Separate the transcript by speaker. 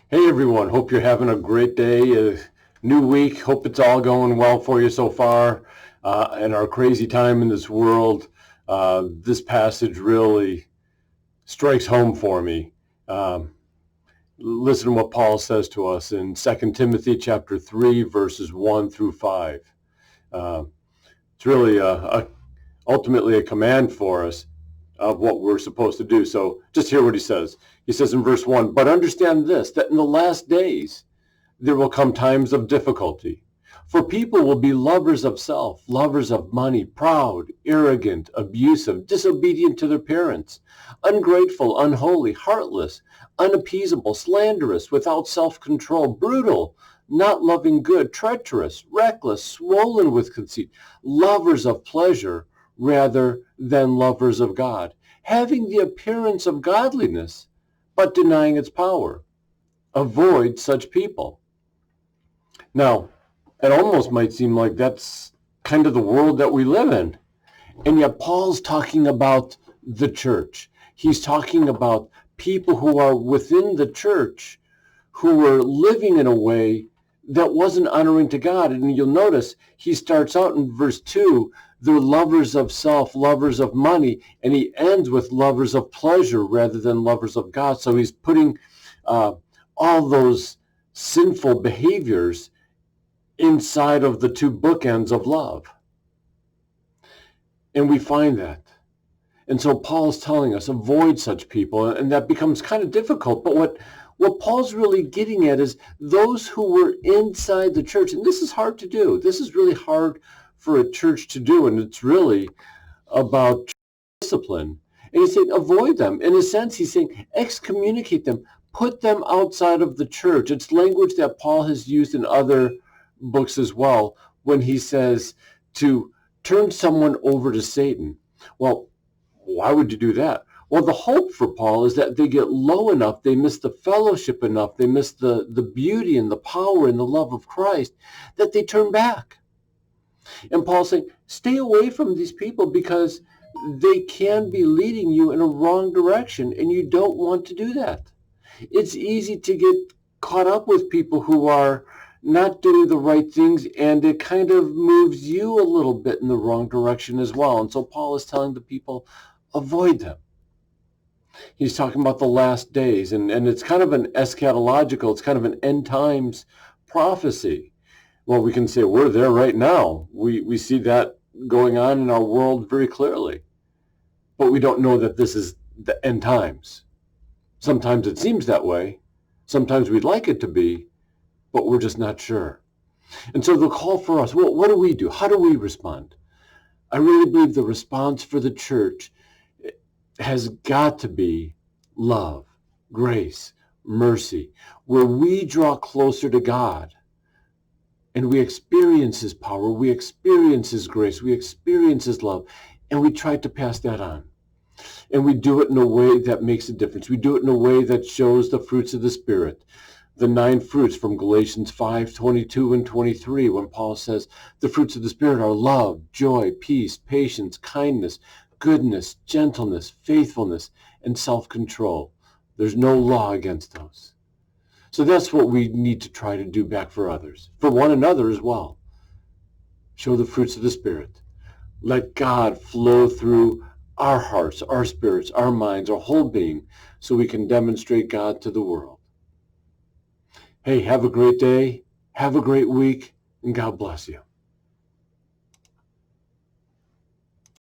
Speaker 1: Hey everyone, hope you're having a great day, a new week. Hope it's all going well for you so far. In our crazy time in this world, this passage really strikes home for me. Um, Listen to what Paul says to us in 2 Timothy chapter 3, verses 1 through 5. Uh, it's really ultimately a command for us of what we're supposed to do. So just hear what he says. He says in verse 1, "But understand this, that in the last days there will come times of difficulty. For people will be lovers of self, lovers of money, proud, arrogant, abusive, disobedient to their parents, ungrateful, unholy, heartless, unappeasable, slanderous, without self-control, brutal, not loving good, treacherous, reckless, swollen with conceit, lovers of pleasure rather than lovers of God, having the appearance of godliness, but denying its power. Avoid such people." Now, it almost might seem like that's kind of the world that we live in. And yet Paul's talking about the church. He's talking about people who are within the church who were living in a way that wasn't honoring to God. And you'll notice he starts out in verse 2, they're lovers of self, lovers of money, and he ends with lovers of pleasure rather than lovers of God. So he's putting all those sinful behaviors inside of the two bookends of love. And we find that. And so Paul's telling us, avoid such people, and that becomes kind of difficult. But what Paul's really getting at is those who were inside the church, and this is hard to do. This is really hard for a church to do, and it's really about discipline. And he's saying, avoid them. In a sense, he's saying, excommunicate them, put them outside of the church. It's language that Paul has used in other books as well, when he says to turn someone over to Satan. Well, why would you do that? Well, the hope for Paul is that they get low enough, they miss the fellowship enough, they miss the beauty and the power and the love of Christ, that they turn back. And Paul's saying, stay away from these people because they can be leading you in a wrong direction, and you don't want to do that. It's easy to get caught up with people who are not doing the right things, and it kind of moves you a little bit in the wrong direction as well. And so Paul is telling the people, avoid them. He's talking about the last days, and it's kind of an eschatological, it's kind of an end times prophecy. Well, we can say we're there right now. We see that going on in our world very clearly, but we don't know that this is the end times. Sometimes it seems that way. Sometimes we'd like it to be, but we're just not sure. And so the call for us, well, what do we do? How do we respond? I really believe the response for the church has got to be love, grace, mercy, where we draw closer to God and we experience his power, we experience his grace, we experience his love, and we try to pass that on. And we do it in a way that makes a difference. We do it in a way that shows the fruits of the Spirit. The 9 fruits from Galatians 5:22 and 23, when Paul says the fruits of the Spirit are love, joy, peace, patience, kindness, goodness, gentleness, faithfulness, and self-control. There's no law against those. So that's what we need to try to do back for others, for one another as well. Show the fruits of the Spirit. Let God flow through our hearts, our spirits, our minds, our whole being, so we can demonstrate God to the world. Hey, have a great day, have a great week, and God bless you.